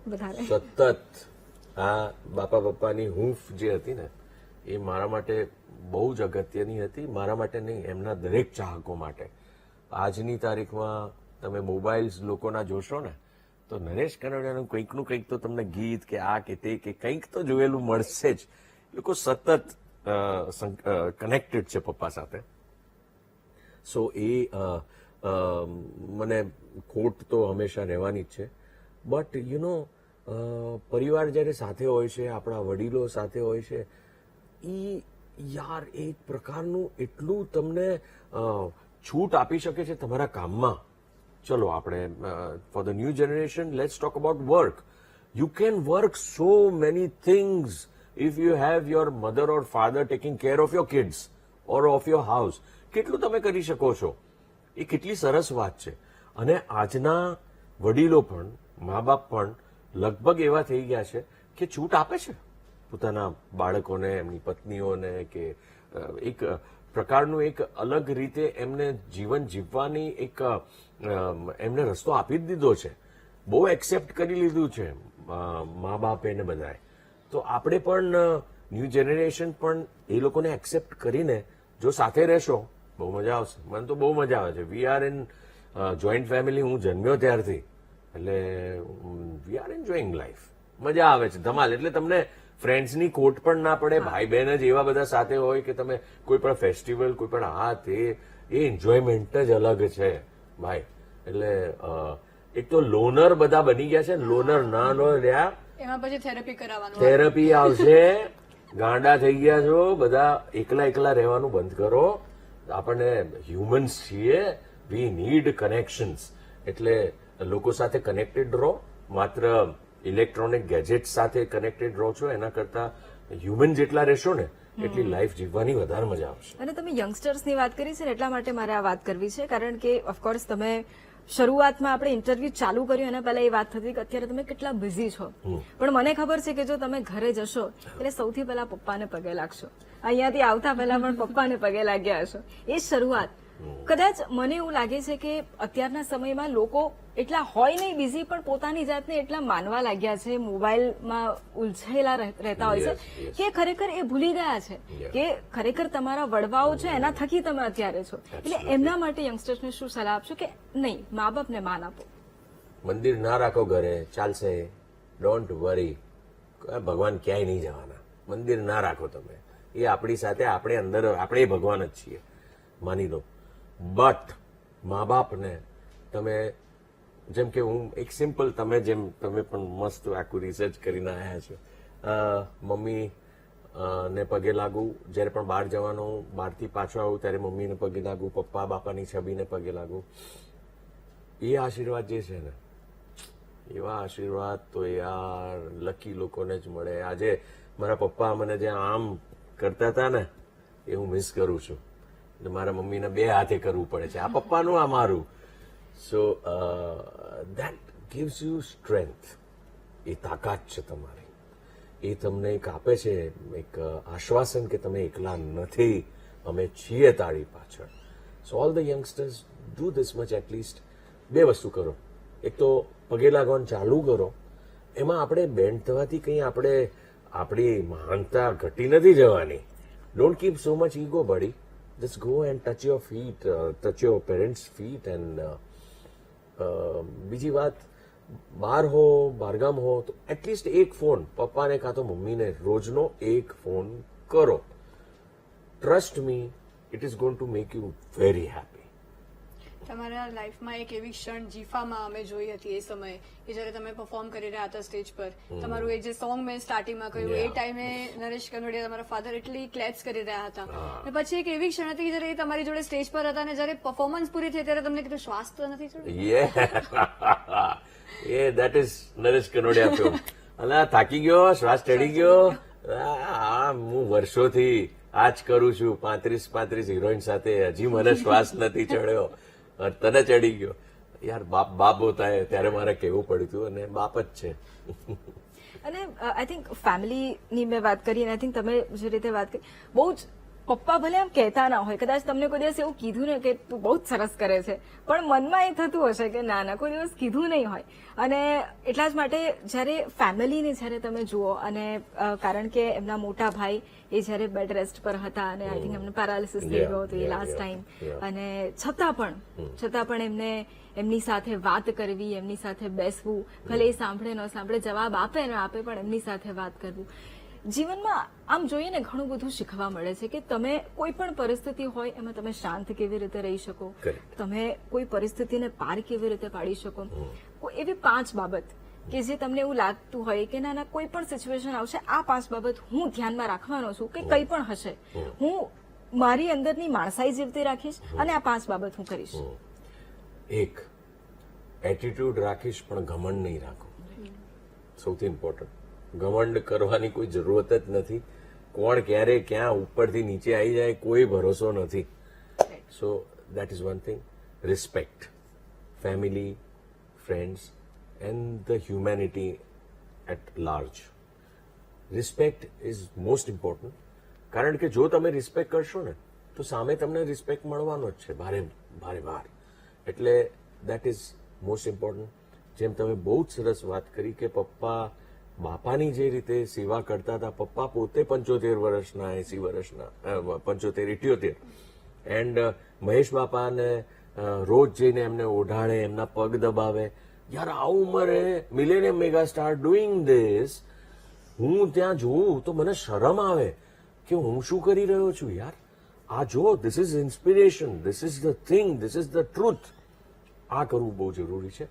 વધારે. સતત આ બાપા પપ્પાની હૂંફ જે હતી ને એ મારા માટે બહુ જ અગત્યની હતી. મારા માટે નહીં, એમના દરેક ચાહકો માટે. આજની તારીખમાં તમે મોબાઈલ્સ લોકોના જોશો ને તો નરેશ કનોડિયાનું કંઈકનું કંઈક તો તમને ગીત કે આ કે તે કે કંઈક તો જોયેલું મળશે જ. લોકો સતત કનેક્ટેડ છે પપ્પા સાથે. સો એ મને ખોટ તો હંમેશા રહેવાની જ છે. બટ યુ નો પરિવાર જ્યારે સાથે હોય છે, આપણા વડીલો સાથે હોય છે, એ યાર એક પ્રકારનું એટલું તમને છૂટ આપી શકે છે તમારા કામમાં. ચલો આપણે for the new generation let's talk about work. You can work so many things if you have your mother or father taking care of your kids or of your house. કેટલું તમે કરી શકો છો, એ કેટલી સરસ વાત છે. અને આજના વડીલો પણ, મા બાપ પણ લગભગ એવા થઈ ગયા છે કે છૂટ આપે છે પોતાના બાળકોને, એમની પત્નીઓને, કે એક પ્રકારનું એક અલગ રીતે એમને જીવન જીવવાની એક એમને રસ્તો આપી જ દીધો છે. બહુ એક્સેપ્ટ કરી લીધું છે મા બાપે ને બધાએ. તો આપણે પણ ન્યૂ જનરેશન પણ એ લોકોને એક્સેપ્ટ કરીને જો સાથે રહેશો બહુ મજા આવશે. મને તો બહુ મજા આવે છે. We are in joint family. હું જન્મ્યો ત્યારથી એટલે વી આર એન્જોયિંગ લાઈફ. મજા આવે છે ધમાલ. એટલે તમને ફ્રેન્ડ્સની ખોટ પણ ના પડે. ભાઈ બહેન જ એવા બધા સાથે હોય કે તમે કોઈ પણ ફેસ્ટિવલ, કોઈ પણ આ તે, એ એન્જોયમેન્ટ જ અલગ છે ભાઈ. એટલે એક તો લોનર બધા બની ગયા છે. લોનર ના લો રહ્યા, એમાં પછી થેરપી કરાવવાનું, થેરપી આવશે. ગાંડા થઈ ગયા છો બધા, એકલા રહેવાનું બંધ કરો. આપણને હ્યુમન્સ છીએ, વી નીડ કનેક્શન્સ. એટલે લોકો સાથે કનેક્ટેડ રહો. માત્ર ઇલેક્ટ્રોનિક ગેજેટ સાથે કનેક્ટેડ રહો છો એના કરતા હ્યુમન જેટલા રહેશો ને એટલી લાઈફ જીવવાની વધારે મજા આવશે. અને તમે યંગસ્ટર્સની વાત કરી છે ને એટલા માટે મારે આ વાત કરવી છે, કારણ કે ઓફકોર્સ તમે શરૂઆતમાં આપણે ઇન્ટરવ્યુ ચાલુ કર્યું એના પહેલા એ વાત થતી કે અત્યારે તમે કેટલા બિઝી છો. પણ મને ખબર છે કે જો તમે ઘરે જશો એટલે સૌથી પહેલા પપ્પાને પગે લાગશો. અહીંયાથી આવતા પહેલા પણ પપ્પાને પગે લાગ્યા હશો. એ શરૂઆત કદાચ મને એવું લાગે છે કે અત્યારના સમયમાં લોકો એટલા હોય નહીં બિઝી, પણ પોતાની જાતને એટલા માનવા લાગ્યા છે, મોબાઈલમાં ઉલઝાયેલા રહેતા હોય છે કે ખરેખર એ ભૂલી ગયા છે કે ખરેખર તમારા વડવાઓ છે એના થકી તમે અત્યારે છો. એટલે એમના માટે યંગસ્ટર્સને શું સલાહ આપશો કે નહીં, મા બાપને માન આપો? મંદિર ના રાખો ઘરે, ચાલશે. ડોન્ટ વરી, ભગવાન ક્યાંય નહીં જવાના. મંદિર ના રાખો તમે, એ આપણી સાથે આપણે અંદર આપણે ભગવાન જ છીએ માની લો. બટ મા બાપને તમે જેમ કે હું એક સિમ્પલ તમે પણ મસ્ત આખું રિસર્ચ કરીને આવ્યા છો, મમ્મી ને પગે લાગુ, જ્યારે પણ બહાર જવાનું, બહારથી પાછો આવું ત્યારે મમ્મીને પગે લાગુ, પપ્પા બાપાની છબીને પગે લાગુ. એ આશીર્વાદ જે છે ને, એવા આશીર્વાદ તો યાર લકી લોકોને જ મળે. આજે મારા પપ્પા મને જે આમ કરતા હતા ને એ હું મિસ કરું છું. મારા મમ્મીને 2 હાથે કરવું પડે છે, આ પપ્પાનું આ મારું. So that gives you strength. એ તાકાત છે તમારી, એ તમને એક આપે છે એક આશ્વાસન કે તમે એકલા નથી, અમે છીએ તાળી પાછળ. સો all the youngsters do this much at least. 2 વસ્તુ કરો, એક તો પગે લાગવાનું ચાલુ કરો. એમાં આપણે બેન્ડ થવાથી કંઈ આપણી મહાનતા ઘટી નથી જવાની. Don't keep so much ego buddy. Just go and touch your feet, touch your parents feet. And બીજી વાત, બહાર હો બહારગામ હો તો એટલીસ્ટ એક ફોન પપ્પાને કાં તો મમ્મીને રોજનો એક ફોન કરો. Trust me, it is going to make you very happy. તમારા લાઈફમાં એક એવી ક્ષણ જીફામાં અમે જોઈ હતી એ સમયે કે જ્યારે તમે પરફોર્મ કરી રહ્યા હતા સ્ટેજ પર, તમારું એ જે સોંગ મેં સ્ટાર્ટિંગમાં કહ્યું એ ટાઈમે નરેશ કનોડિયા તમારા ફાધર એટલી ક્લેપ્સ કરી રહ્યા હતા. અને પછી એક એવી ક્ષણ હતી કે જ્યારે એ તમારી જોડે સ્ટેજ પર હતા અને જ્યારે પરફોર્મન્સ પૂરી થઈ ત્યારે તમને કીધું શ્વાસ તો નથી ચડ્યો. That is Naresh Kanodia film. અલા થાકી ગયો, શ્વાસ ચડી ગયો. હું વર્ષોથી આ જ કરું છું, 35 હિરોઈન સાથે, હજી મને શ્વાસ નથી ચડ્યો, તને ચડી ગયો. યાર બાપ હોતા હે, ત્યારે મારે કહેવું પડ્યું હતું, અને બાપ જ છે. અને આઈ થિંક ફેમિલીની મેં વાત કરી, અને આઈ થિંક તમે જે રીતે વાત કરી, બહુ જ પપ્પા ભલે આમ કહેતા ના હોય, કદાચ તમને કોઈ દિવસ એવું કીધું ને કે તું બહુ જ સરસ કરે છે, પણ મનમાં એ થતું હશે કે ના કોઈ દિવસ કીધું નહીં હોય. અને એટલા જ માટે જ્યારે ફેમિલીને જ્યારે તમે જુઓ, અને કારણ કે એમના મોટા ભાઈ એ જ્યારે બેડ રેસ્ટ પર હતા અને આઈ થિંક એમને પેરાલિસિસ થઈ ગયો હતો એ લાસ્ટ ટાઈમ, અને છતાં પણ એમને એમની સાથે વાત કરવી, એમની સાથે બેસવું, ભલે એ સાંભળે ન સાંભળે, જવાબ આપે ન આપે, પણ એમની સાથે વાત કરવું. જીવનમાં આમ જોઈએ ને ઘણું બધું શીખવા મળે છે કે તમે કોઈ પણ પરિસ્થિતિ હોય એમાં તમે શાંત કેવી રીતે રહી શકો, તમે કોઈ પરિસ્થિતિને પાર કેવી રીતે પાડી શકો. કોઈ એવી 5 બાબત કે જે તમને એવું લાગતું હોય કે ના કોઈ પણ સિચ્યુએશન આવશે, આ 5 બાબત હું ધ્યાનમાં રાખવાનો છું કે કંઈ પણ હશે, હું મારી અંદરની માણસાઈ જીવતી રાખીશ અને આ 5 બાબત હું કરીશ. 1, એટીટ્યુડ રાખીશ પણ ઘમંડ નહીં રાખો. સૌથી ઇમ્પોર્ટન્ટ. ઘમંડ કરવાની કોઈ જરૂરત જ નથી. કોણ ક્યારે ક્યાં ઉપરથી નીચે આવી જાય કોઈ ભરોસો નથી. So that is one thing. Respect family, friends and the humanity at large. Respect is most important. કારણ કે જો તમે રિસ્પેક્ટ કરશો ને તો સામે તમને રિસ્પેક્ટ મળવાનો જ છે ભારે. એટલે દેટ ઇઝ મોસ્ટ ઇમ્પોર્ટન્ટ. જેમ તમે બહુ જ સરસ વાત કરી કે પપ્પા બાપાની જે રીતે સેવા કરતા હતા, પપ્પા પોતે 75 વર્ષના, 80 વર્ષના, 75-78, એન્ડ મહેશ બાપાને રોજ જઈને એમને ઓઢાડે, એમના પગ દબાવે. યાર આ ઉંમરે millennium mega star doing this, હું ત્યાં જોઉં તો મને શરમ આવે કે હું શું કરી રહ્યો છું યાર. આ જો, this is inspiration, this is the thing, this is the truth. આ કરવું બહુ જરૂરી છે.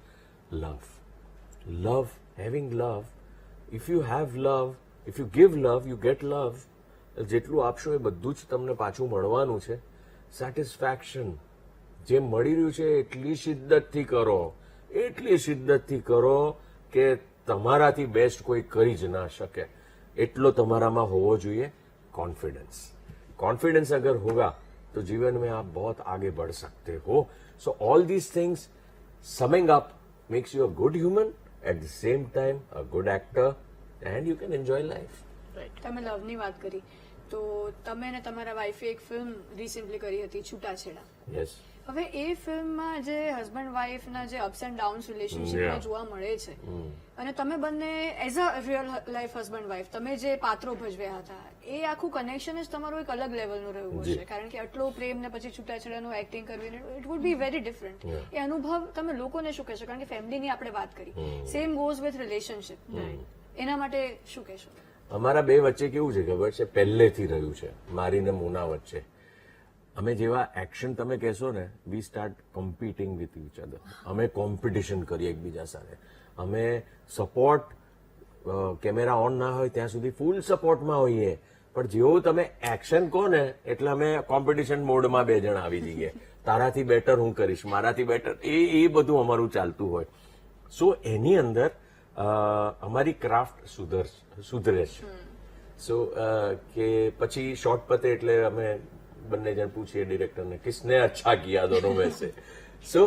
Love, having love. If you have love, if you give love, you get love. જેટલું આપશો એ બધું જ તમને પાછું મળવાનું છે. સેટિસ્ફેક્શન જે મળી રહ્યું છે એટલી શિદ્દતથી કરો કે તમારાથી બેસ્ટ કોઈ કરી જ ના શકે. એટલો તમારામાં હોવો જોઈએ कॉन्फिडेंस अगर होगा तो जीवन में आप बहुत आगे बढ़ सकते हो. So all these things summing up makes you a good human, at the same time a good actor, and you can enjoy life. Right. તમે લવની વાત કરી તો તમે ને તમારા વાઈફે એક ફિલ્મ રિસેન્ટલી કરી હતી છૂટાછેડા. Yes. હવે એ ફિલ્મમાં જે હસબન્ડ વાઈફના જે અપ્સ એન્ડ ડાઉન્સ રિલેશનશીપમાં જોવા મળે છે, અને તમે બંને as a real life husband wife તમે જે પાત્રો ભજવ્યા હતા એ આખું કનેક્શન જ તમારું એક અલગ લેવલનું રહ્યું હશે. કારણ કે આટલો પ્રેમ ને પછી છૂટાછેડાનું એક્ટિંગ કરવી, it would be very different. એ અનુભવ તમે લોકોને શું કહેશો? કારણ કે ફેમિલીની આપણે વાત કરી, સેમ ગોઝ વિથ રિલેશનશીપ, એના માટે શું કહેશો? અમારા બે વચ્ચે કેવું છે ખબર છે, પહેલેથી રહ્યું છે મારી ને મોના વચ્ચે. અમે જેવા એક્શન તમે કહેશો ને, we start competing with each other. અમે કોમ્પિટિશન કરીએ એકબીજા સાથે. અમે સપોર્ટ, કેમેરા ઓન ના હોય ત્યાં સુધી ફૂલ સપોર્ટમાં હોઈએ, પણ જેવું તમે એક્શન કહો ને એટલે અમે કોમ્પિટિશન મોડમાં બે જણ આવી જઈએ. તારાથી બેટર હું કરીશ, મારાથી બેટર, એ બધું અમારું ચાલતું હોય. સો એની અંદર અમારી ક્રાફ્ટ સુધરે છે. સો કે પછી શોર્ટ પતે એટલે અમે બંને જણ પૂછીએ ડિરેક્ટરને, કિસને અચ્છા કિયા દોનો મેં સે. સો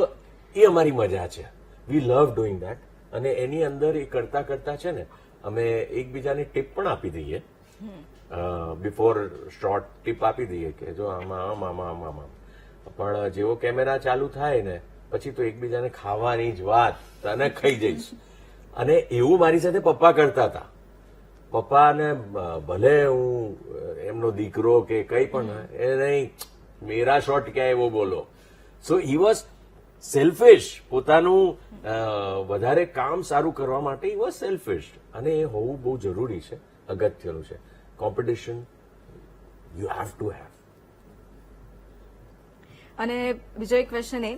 એ અમારી મજા છે. વી લવ ડુઈંગ દેટ. અને એની અંદર એ કરતા કરતા છે ને અમે એકબીજાને ટીપ પણ આપી દઈએ. બિફોર શોર્ટ ટીપ આપી દઈએ કે જો આમાં આમાં. પણ જેવો કેમેરા ચાલુ થાય ને પછી તો એકબીજાને ખાવાની જ વાત, તને ખાઈ જઈશ. અને એવું મારી સાથે પપ્પા કરતા હતા. પપ્પાને ભલે હું એમનો દીકરો કે કઈ પણ, એ નહીં, મેરા શોટ ક્યાં એવો બોલો. સો હી વોઝ સેલ્ફિશ. પોતાનું વધારે કામ સારું કરવા માટે હી વોઝ સેલ્ફિશ. અને એ હોવું બહુ જરૂરી છે, અગત્યનું છે. Competition you have to have. અને બીજો એક ક્વેશ્ચન એ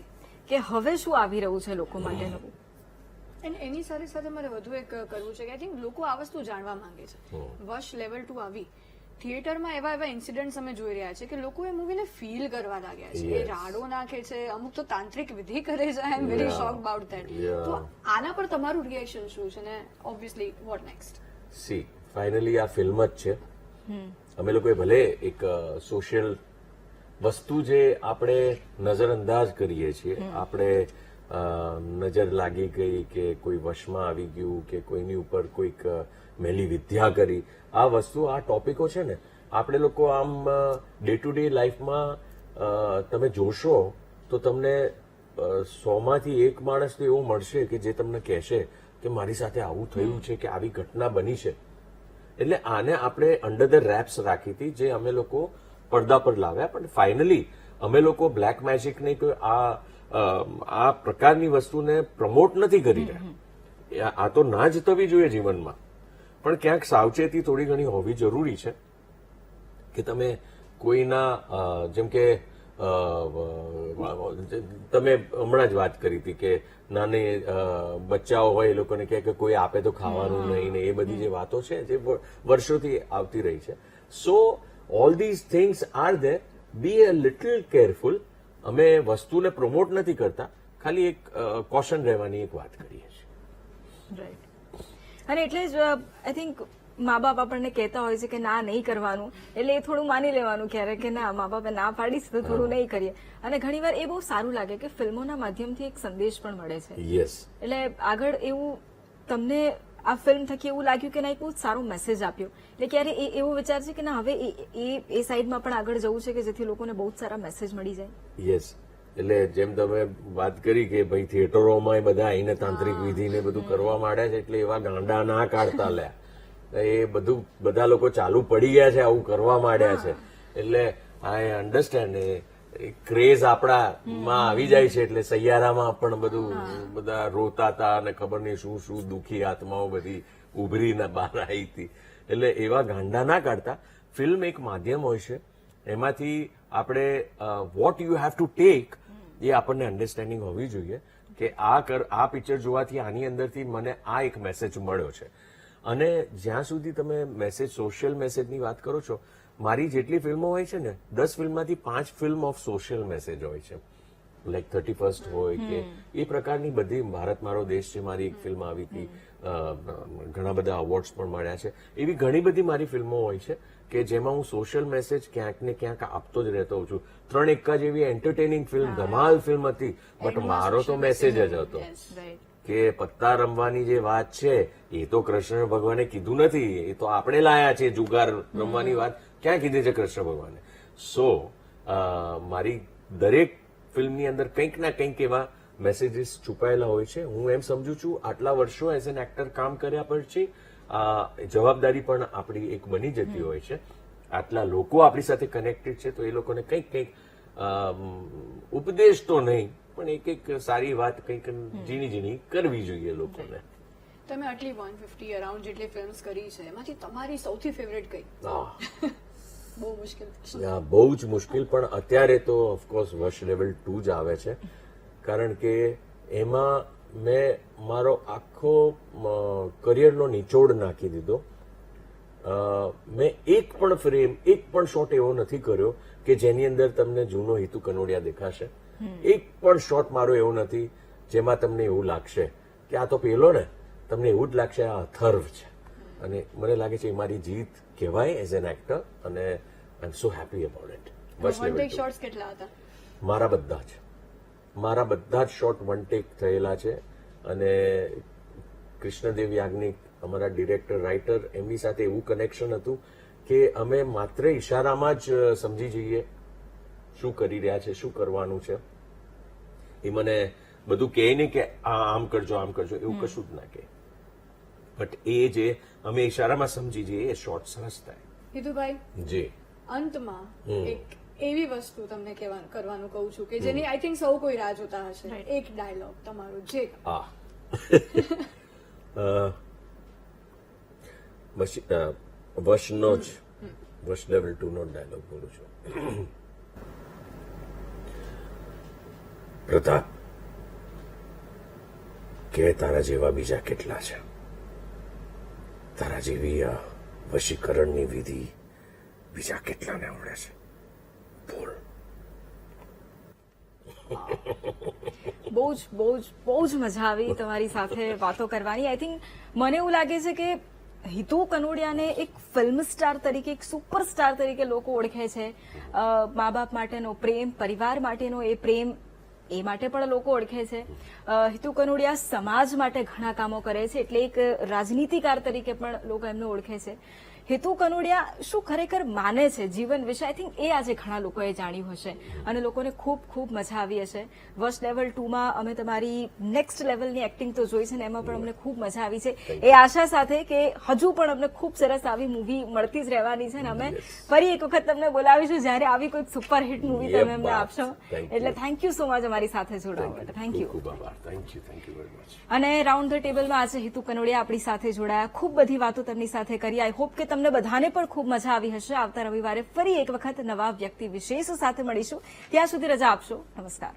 કે હવે શું આવી રહ્યું છે લોકો માટે નવું? અને એની સાથે સાથે મારે વધુ એક કરવું છે કે આઈ થિંક લોકો આ વસ્તુ જાણવા માંગે છે. વશ લેવલ 2 આવી થિયેટરમાં એવા ઇન્સિડન્ટ્સ અમે જોઈ રહ્યા છે કે લોકો એ મૂવીને ફીલ કરવા લાગ્યા છે. એ રાડો નાખે છે, અમુક તો તાંત્રિક વિધિ કરે છે. I am very shock about that. તો આના પર તમારું રિએક્શન શું છે ને obviously what next? See, finally આ ફિલ્મ જ છે. અમે લોકોએ ભલે એક સોશિયલ વસ્તુ જે આપણે નજરઅંદાજ કરીએ છીએ, આપણે નજર લાગી ગઈ કે કોઈ વશમાં આવી ગયું કે કોઈની ઉપર કોઈક મેલી વિદ્યા કરી, આ વસ્તુ, આ ટોપિકો છે ને, આપણે લોકો આમ ડે ટુ ડે લાઈફમાં તમે જોશો તો તમને 100માંથી 1 માણસ તો એવો મળશે કે જે તમને કહેશે કે મારી સાથે આવું થયું છે કે આવી ઘટના બની છે. એટલે આને આપણે અંડર ધ રેપ્સ રાખી હતી, જે અમે લોકો પડદા પર લાવ્યા. પણ ફાઇનલી અમે લોકો બ્લેક મેજિક નહીં કોઈ આ પ્રકારની વસ્તુને પ્રમોટ નથી કરી રહ્યા. આ તો ના જ થવી જોઈએ જીવનમાં, પણ ક્યાંક સાવચેતી થોડી ઘણી હોવી જરૂરી છે. કે તમે કોઈના, જેમ કે તમે હમણાં જ વાત કરી હતી કે નાની બચ્ચાઓ હોય એ લોકોને કહે કે કોઈ આપે તો ખાવાનું નહીં ને, એ બધી જે વાતો છે જે વર્ષોથી આવતી રહી છે. So all these things are there. Be a little careful. અમે વસ્તુને પ્રમોટ નથી કરતા, ખાલી એક કોશન રહેવાની એક વાત કરીએ છીએ. રાઈટ. અને એટલે જ આઈ થિંક મા બાપ આપણને કહેતા હોય છે કે ના નહીં કરવાનું, એટલે એ થોડું માની લેવાનું ક્યારેક કે ના, મા બાપે ના પાડીશ તો થોડું નહીં કરીએ. અને ઘણીવાર એ બહુ સારું લાગે કે ફિલ્મોના માધ્યમથી એક સંદેશ પણ મળે છે. યસ. એટલે આગળ એવું તમને આ ફિલ્મ થકી એવું લાગ્યું કે ના, એક બહુ સારો મેસેજ આપ્યો, એટલે ક્યારે એવો વિચાર છે કે ના હવે એ સાઈડમાં પણ આગળ જવું છે કે જેથી લોકોને બહુ સારા મેસેજ મળી જાય? યસ. એટલે જેમ તમે વાત કરી કે ભાઈ થિયેટરોમાં બધા આઈને તાંત્રિક વિધિ ને બધું કરવા માંડ્યા છે, એટલે એવા ગાંડા ના કાઢતા લ્યા. એ બધું બધા લોકો ચાલુ પડી ગયા છે, આવું કરવા માંડ્યા છે. એટલે આઈ અન્ડરસ્ટેન્ડ. ક્રેઝ આપણામાં આવી જાય છે એટલે સૈયારામાં પણ બધું બધા રોતા હતા અને ખબર નહીં શું શું દુઃખી આત્માઓ બધી ઉભરીને બહાર આવી હતી. એટલે એવા ગાંડા ના કાઢતા. ફિલ્મ એક માધ્યમ હોય છે, એમાંથી આપણે what you have to take એ આપણને અન્ડરસ્ટેન્ડિંગ હોવી જોઈએ કે આ પિક્ચર જોવાથી આની અંદરથી મને આ એક મેસેજ મળ્યો છે. અને જ્યાં સુધી તમે મેસેજ, સોશિયલ મેસેજની વાત કરો છો, મારી જેટલી ફિલ્મો હોય છે ને, 10 ફિલ્મમાંથી 5 ફિલ્મ ઓફ સોશિયલ મેસેજ હોય છે. લાઈક 31st હોય કે એ પ્રકારની બધી. ભારત મારો દેશ છે મારી એક ફિલ્મ આવી હતી, ઘણા બધા અવોર્ડ્સ પણ મળ્યા છે. એવી ઘણી બધી મારી ફિલ્મો હોય છે કે જેમાં હું સોશિયલ મેસેજ ક્યાંક ને ક્યાંક આપતો જ રહેતો હોઉં છું. 3 એક્કા જેવી એન્ટરટેનિંગ ફિલ્મ, ધમાલ ફિલ્મ હતી, બટ મારો તો મેસેજ જ હતો કે પત્તા રમવાની જે વાત છે એ તો કૃષ્ણ ભગવાને કીધું નથી, એ તો આપણે લાયા છે. જુગાર રમવાની વાત ક્યાં કીધી છે કૃષ્ણ ભગવાને? સો મારી દરેક ફિલ્મની અંદર કંઈક ના કંઈક એવા મેસેજીસ છુપાયેલા હોય છે. હું એમ સમજુ છું આટલા વર્ષો એઝ એન એક્ટર કામ કર્યા પછી જવાબદારી પણ આપણી એક બની જતી હોય છે. આટલા લોકો આપણી સાથે કનેક્ટેડ છે તો એ લોકોને કંઈક ઉપદેશ તો નહીં પણ એક સારી વાત કંઈક ઝીણી ઝીણી કરવી જોઈએ લોકોને. તમે આટલી 150 અરાઉન્ડ જેટલી ફિલ્મ્સ કરી છે એમાંથી તમારી સૌથી ફેવરેટ કઈ? બહુ મુશ્કેલ છે. બહુ જ મુશ્કેલ, પણ અત્યારે તો ઓફકોર્સ વશ લેવલ 2 જ આવે છે, કારણ કે એમાં મેં મારો આખો કરિયરનો નિચોડ નાખી દીધો. મેં એક પણ ફ્રેમ, એક પણ શોટ એવો નથી કર્યો કે જેની અંદર તમને જૂનો હિતુ કનોડિયા દેખાશે. એક પણ શોટ મારો એવો નથી જેમાં તમને એવું લાગશે કે આ તો પેલો ને, તમને એવું જ લાગશે આ અથર્વ છે. અને મને લાગે છે એ મારી જીત કહેવાય એઝ એન એક્ટર, અને I am so happy about it. બસ વન ટેક શોટ્સ કેટલા હતા? મારા બધા જ શોટ વન ટેક થયેલા છે. અને કૃષ્ણદેવ યાજ્ઞિક, અમારા ડિરેક્ટર રાઇટર, એમની સાથે એવું કનેક્શન હતું કે અમે માત્ર ઈશારામાં જ સમજી જઈએ શું કરી રહ્યા છે, શું કરવાનું છે. એ મને બધું કહે નહીં કે આમ કરજો આમ કરજો, એવું કશું જ ના કહે, બટ એ જે અમે ઈશારામાં સમજી જઈએ એ શોર્ટ સરસ થાય. હિતુભાઈ, જી, અંતમાં એક એવી વસ્તુ તમને કરવાનું કહું છું કે જેની આઈ થિંક સૌ કોઈ રાહ જોતા હશે. એક ડાયલોગ તમારો જે વશનો જ, વશ લેવલ 2 નો ડાયલોગ બોલું છું. પ્રતાપ, કે તારા જેવા બીજા કેટલા છે? તારા જેવી વશીકરણની વિધિ બીજા કેટલાને આવડે છે? બોલ. બહુ જ મજા આવી તમારી સાથે વાતો કરવાની. આઈ થિંક મને એવું લાગે છે કે હિતુ કનોડિયાને એક ફિલ્મ સ્ટાર તરીકે, એક સુપરસ્ટાર તરીકે લોકો ઓળખે છે. મા બાપ માટેનો પ્રેમ, પરિવાર માટેનો એ પ્રેમ, એ માટે પણ લોકો ઓળખે છે. હિતુ કનોડિયા સમાજ માટે ઘણા કામો કરે છે, એટલે એક રાજનીતિકાર તરીકે પણ લોકો એમને ઓળખે છે. હિતુ કનોડિયા શું ખરેખર માને છે જીવન વિશે, આઈ થિંક એ આજે ઘણા લોકોએ જાણ્યું હશે અને લોકોને ખૂબ ખૂબ મજા આવી હશે. વશ લેવલ 2 માં અમે તમારી નેક્સ્ટ લેવલની એક્ટિંગ તો જોઈ છે ને એમાં પણ અમને ખૂબ મજા આવી છે. એ આશા સાથે કે હજુ પણ અમને ખૂબ સરસ આવી મૂવી મળતી જ રહેવાની છે ને અમે ફરી એક વખત તમને બોલાવીશું જ્યારે આવી કોઈ સુપરહિટ મૂવી તમે અમને આપશો. એટલે થેન્ક યુ સો મચ અમારી સાથે જોડાવા માટે. Thank you. અને રાઉન્ડ ધ ટેબલમાં આજે હિતુ કનોડિયા આપણી સાથે જોડાયા. ખૂબ બધી વાતો તેમની સાથે કરી. આઈ હોપ કે તમને બધાને પણ ખૂબ મજા આવી હશે. આવતા રવિવારે ફરી એક વખત નવા વ્યક્તિ વિશેષ સાથે મળીશું. ત્યાં સુધી રજા આપશો. નમસ્કાર.